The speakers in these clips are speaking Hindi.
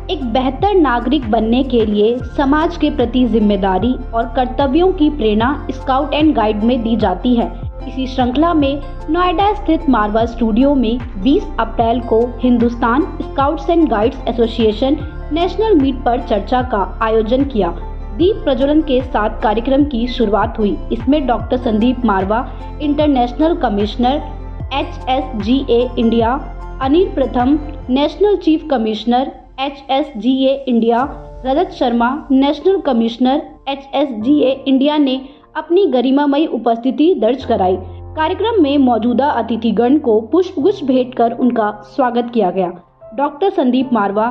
एक बेहतर नागरिक बनने के लिए समाज के प्रति जिम्मेदारी और कर्तव्यों की प्रेरणा स्काउट एंड गाइड में दी जाती है। इसी श्रृंखला में नोएडा स्थित मारवा स्टूडियो में 20 अप्रैल को Hindustan scouts and guides association national meet पर चर्चा का आयोजन किया। दीप प्रज्वलन के साथ कार्यक्रम की शुरुआत हुई। इसमें doctor Sandeep Marwah, international commissioner HSGA India, Anil Pratham, national chief commissioner HSGA India, Rajat Sharma, national commissioner HSGA India ने अपनी गरिमामयी उपस्थिति दर्ज कराई। कार्यक्रम में मौजूदा अतिथिगण को पुष्पगुच्छ भेंट कर उनका स्वागत किया गया। Doctor Sandeep Marwah,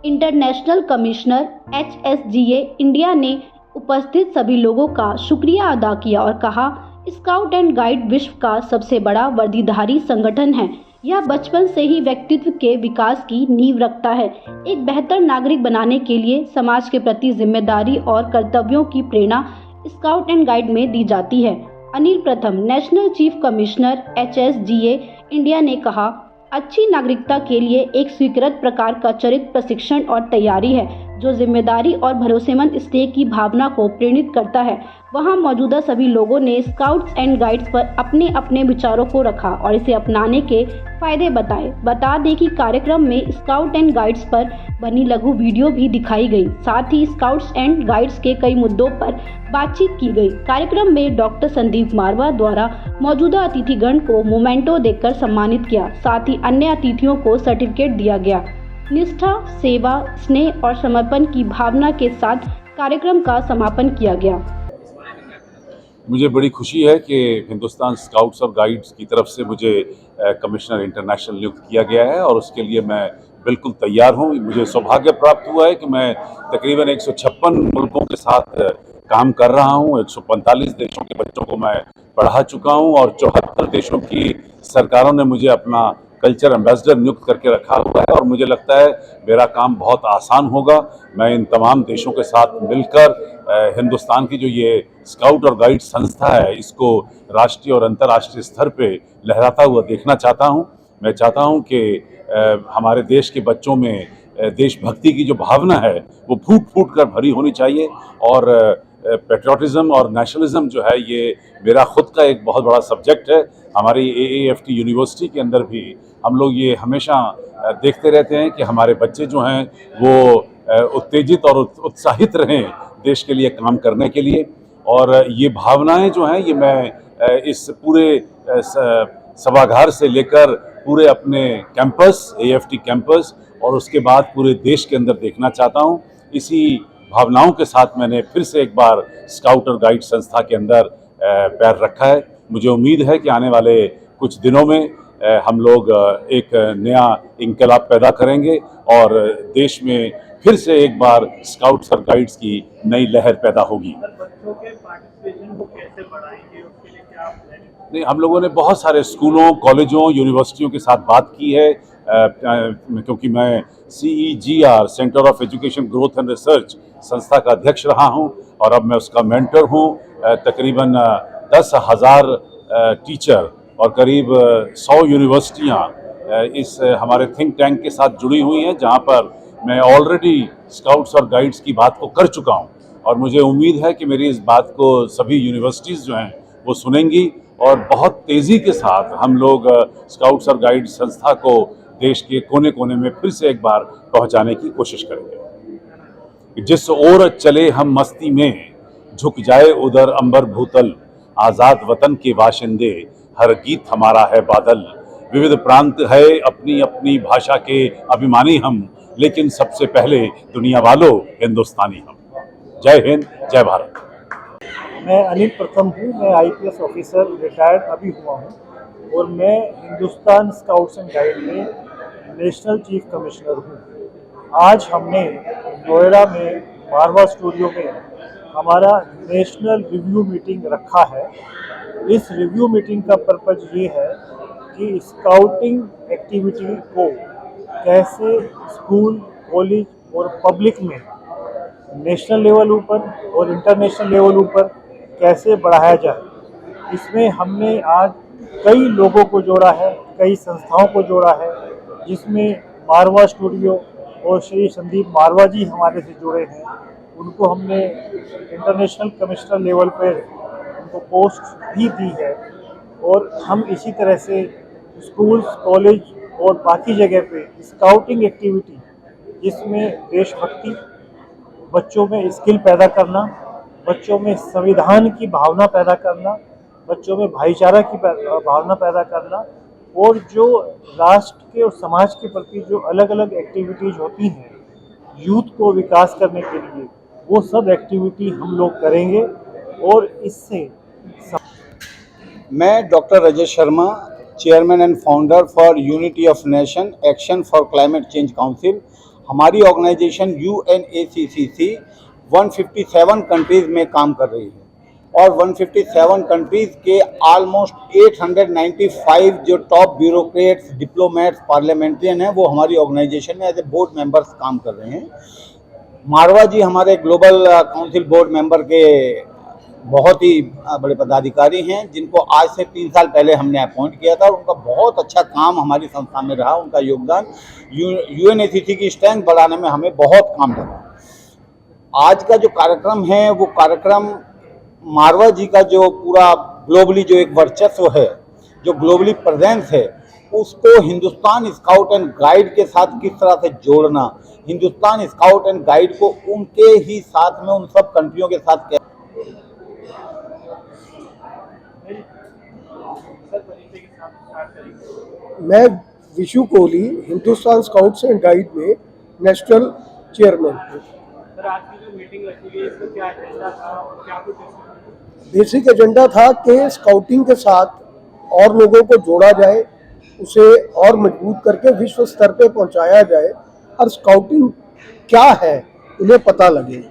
international commissioner HSGA India ने उपस्थित सभी लोगों का शुक्रिया अदा किया और कहा, स्काउट एंड गाइड विश्व का सबसे बड़ा वर्दीधारी संगठन है। यह बचपन से ही व्यक्तित्व के विकास की नींव रखता है। एक बेहतर नागरिक बनाने के लिए समाज के प्रति जिम्मेदारी और कर्तव्यों की प्रेरणा स्काउट एंड गाइड में दी जाती है। Anil Pratham, national chief commissioner HSGA India ने कहा, अच्छी नागरिकता के लिए एक स्वीकृत प्रकार का चरित्र प्रशिक्षण और तैयारी है जो जिम्मेदारी और भरोसेमंद स्नेह की भावना को प्रेरित करता है। वहां मौजूदा सभी लोगों ने स्काउट्स एंड गाइड्स पर अपने अपने विचारों को रखा और इसे अपनाने के फायदे बताए। बता दें कि कार्यक्रम में स्काउट एंड गाइड्स पर बनी लघु वीडियो भी दिखाई गई। साथ ही स्काउट्स एंड गाइड्स के कई मुद्दों पर बातचीत की गई। कार्यक्रम में डॉक्टर संदीप मारवा द्वारा मौजूदा अतिथिगण को मोमेंटो देकर सम्मानित किया। साथ ही अन्य अतिथियों को सर्टिफिकेट दिया गया। निष्ठा, सेवा, स्नेह और समर्पण की भावना के साथ कार्यक्रम का समापन किया गया। मुझे बड़ी खुशी है कि हिंदुस्तान स्काउट्स और गाइड्स की तरफ से मुझे कमिश्नर इंटरनेशनल नियुक्त किया गया है और उसके लिए मैं बिल्कुल तैयार हूँ। मुझे सौभाग्य प्राप्त हुआ है कि मैं तकरीबन 156 मुल्कों के साथ काम कर रहा हूँ। 145 देशों के बच्चों को मैं पढ़ा चुका हूँ और 74 देशों की सरकारों ने मुझे अपना कल्चर एम्बेसडर नियुक्त करके रखा हुआ है और मुझे लगता है मेरा काम बहुत आसान होगा। मैं इन तमाम देशों के साथ मिलकर हिंदुस्तान की जो ये स्काउट और गाइड संस्था है इसको राष्ट्रीय और अंतर्राष्ट्रीय स्तर पे लहराता हुआ देखना चाहता हूँ। मैं चाहता हूँ कि हमारे देश के बच्चों में देशभक्ति की जो भावना है वो फूट फूट कर भरी होनी चाहिए और पेट्रियोटिज्म और नेशनलिज्म जो है ये मेरा खुद का एक बहुत बड़ा सब्जेक्ट है। हमारी AAFT यूनिवर्सिटी के अंदर भी हम लोग ये हमेशा देखते रहते हैं कि हमारे बच्चे जो हैं वो उत्तेजित और उत्साहित रहें देश के लिए काम करने के लिए। और ये भावनाएं जो हैं ये मैं इस पूरे सभागार से लेकर पूरे अपने कैंपस AAFT कैंपस और उसके बाद पूरे देश के अंदर देखना चाहता हूँ। इसी भावनाओं के साथ मैंने फिर से एक बार स्काउट और गाइड संस्था के अंदर पैर रखा है। मुझे उम्मीद है कि आने वाले कुछ दिनों में हम लोग एक नया इंकलाब पैदा करेंगे और देश में फिर से एक बार स्काउट्स और गाइड्स की नई लहर पैदा होगी। बच्चों के पार्टिसिपेशन को कैसे बढ़ाएंगे, उसके लिए क्या प्लानिंग? नहीं, हम लोगों ने बहुत सारे स्कूलों, कॉलेजों, यूनिवर्सिटियों के साथ बात की है क्योंकि मैं CEGR centre of education growth and research संस्था का अध्यक्ष रहा हूं और अब मैं उसका मेंटर हूं। तकरीबन 10,000 टीचर और करीब 100 यूनिवर्सिटियां इस हमारे थिंक टैंक के साथ जुड़ी हुई हैं जहां पर मैं ऑलरेडी स्काउट्स और गाइड्स की बात को कर चुका हूं और मुझे उम्मीद है कि मेरी इस बात को सभी यूनिवर्सिटीज़ जो हैं वो सुनेंगी और बहुत तेज़ी के साथ हम लोग स्काउट्स और गाइड संस्था को देश के कोने कोने में फिर से एक बार पहुंचाने की कोशिश करेंगे। जिस ओर चले हम मस्ती में, झुक जाए उधर अंबर भूतल, आज़ाद वतन के बाशिंदे, हर गीत हमारा है बादल। विविध प्रांत है अपनी अपनी भाषा के अभिमानी हम, लेकिन सबसे पहले दुनिया वालों हिंदुस्तानी हम। जय हिंद, जय भारत। मैं अनिल प्रथम हूँ। मैं IPS ऑफिसर रिटायर्ड अभी हुआ हूँ और मैं हिंदुस्तान स्काउट्स एंड गाइड में नेशनल चीफ कमिश्नर हूँ। आज हमने नोएडा में मारवा स्टूडियो में हमारा नेशनल रिव्यू मीटिंग रखा है। इस रिव्यू मीटिंग का पर्पज ये है कि स्काउटिंग एक्टिविटी को कैसे स्कूल, कॉलेज और पब्लिक में नेशनल लेवल ऊपर और इंटरनेशनल लेवल ऊपर कैसे बढ़ाया जाए। इसमें हमने आज कई लोगों को जोड़ा है, कई संस्थाओं को जोड़ा है, जिसमें मारवा स्टूडियो और श्री संदीप मारवा जी हमारे से जुड़े हैं। उनको हमने इंटरनेशनल कमिश्नर लेवल पर उनको पोस्ट भी दी है और हम इसी तरह से स्कूल्स, कॉलेज और बाकी जगह पे स्काउटिंग एक्टिविटी जिसमें देशभक्ति, बच्चों में स्किल पैदा करना, बच्चों में संविधान की भावना पैदा करना, बच्चों में भाईचारा की भावना पैदा करना और जो राष्ट्र के और समाज के प्रति जो अलग अलग एक्टिविटीज़ होती हैं यूथ को विकास करने के लिए, वो सब एक्टिविटी हम लोग करेंगे। और इससे मैं doctor Rajesh Sharma, chairman and founder for unity of nation action for climate change council. हमारी ऑर्गेनाइजेशन UNACCC 157 कंट्रीज़ में काम कर रही है और 157 कंट्रीज़ के ऑलमोस्ट 895 जो टॉप ब्यूरोक्रेट्स, डिप्लोमेट्स, पार्लियामेंट्रियन हैं वो हमारी ऑर्गेनाइजेशन में एज ए बोर्ड मेंबर्स काम कर रहे हैं। मारवा जी हमारे ग्लोबल काउंसिल बोर्ड मेंबर के बहुत ही बड़े पदाधिकारी हैं जिनको आज से 3 साल पहले हमने अपॉइंट किया था। उनका बहुत अच्छा काम हमारी संस्था में रहा, उनका योगदान UNACCC की स्ट्रेंथ बढ़ाने में हमें बहुत काम लगा। आज का जो कार्यक्रम है वो कार्यक्रम मारवा जी का जो पूरा ग्लोबली जो एक वर्चस्व है, जो ग्लोबली प्रेजेंस है, उसको हिंदुस्तान स्काउट एंड गाइड के साथ किस तरह से जोड़ना, हिंदुस्तान स्काउट एंड गाइड को उनके ही साथ में उन सब कंट्रियों के साथ मैं Vishu Kohli, Hindustan scouts and guide में नेशनल चेयरमैन हूँ। सर, आज की जो मीटिंग रखी गई इसका क्या एजेंडा था और क्या कुछ बेसिक एजेंडा था कि स्काउटिंग के साथ और लोगों को जोड़ा जाए, उसे और मजबूत करके विश्व स्तर पे पहुंचाया जाए और स्काउटिंग क्या है इन्हें पता लगे।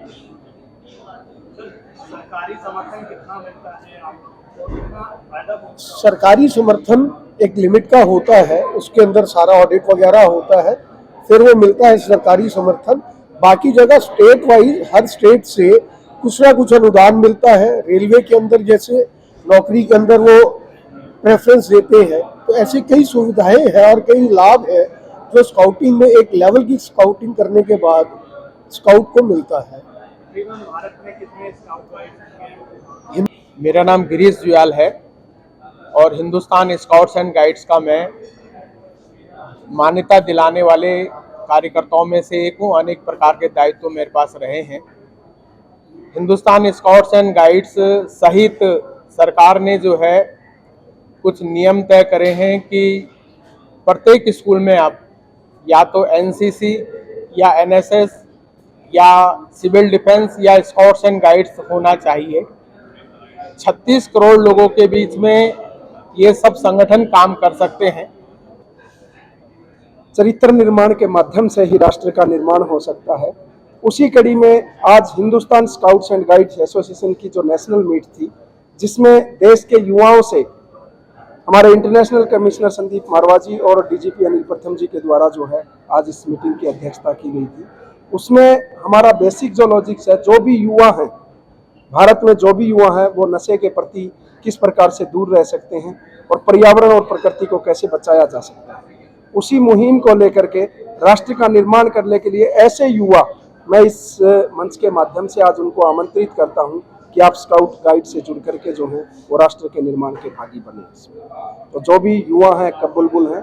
सरकारी समर्थन कितना मिलता है आपको, कितना फायदा? सरकारी समर्थन एक लिमिट का होता है, उसके अंदर सारा ऑडिट वगैरह होता है, फिर वो मिलता है सरकारी समर्थन। बाकी जगह स्टेट वाइज हर स्टेट से कुछ ना कुछ अनुदान मिलता है। रेलवे के अंदर जैसे नौकरी के अंदर वो प्रेफरेंस देते हैं, तो ऐसी कई सुविधाएं हैं और कई लाभ है जो स्काउटिंग में एक लेवल की स्काउटिंग करने के बाद स्काउट को मिलता है। भारत में कितने स्काउट गाइड? मेरा नाम गिरीश जुयाल है और हिंदुस्तान स्काउट्स एंड गाइड्स का मैं मान्यता दिलाने वाले कार्यकर्ताओं में से एक हूँ। अनेक प्रकार के दायित्व मेरे पास रहे हैं। हिंदुस्तान स्काउट्स एंड गाइड्स सहित सरकार ने जो है कुछ नियम तय करे हैं कि प्रत्येक स्कूल में आप या तो NCC या NSS या सिविल डिफेंस या स्काउट्स एंड गाइड्स होना चाहिए। 36 करोड़ लोगों के बीच में ये सब संगठन काम कर सकते हैं। चरित्र निर्माण के माध्यम से ही राष्ट्र का निर्माण हो सकता है। उसी कड़ी में आज Hindustan scouts and guides association की जो नेशनल मीट थी, जिसमें देश के युवाओं से हमारे इंटरनेशनल कमिश्नर संदीप मारवा जी और DGP अनिल प्रथम जी के द्वारा जो है आज इस मीटिंग की अध्यक्षता की गई थी। उसमें हमारा बेसिक जो लॉजिक्स है, जो भी युवा हैं भारत में, जो भी युवा हैं वो नशे के प्रति किस प्रकार से दूर रह सकते हैं और पर्यावरण और प्रकृति को कैसे बचाया जा सकता है, उसी मुहिम को लेकर के राष्ट्र का निर्माण करने के लिए ऐसे युवा मैं इस मंच के माध्यम से आज उनको आमंत्रित करता हूं कि आप स्काउट गाइड से जुड़ करके जो है वो राष्ट्र के निर्माण के भागी बने। तो जो भी युवा हैं, कब बुलबुल हैं,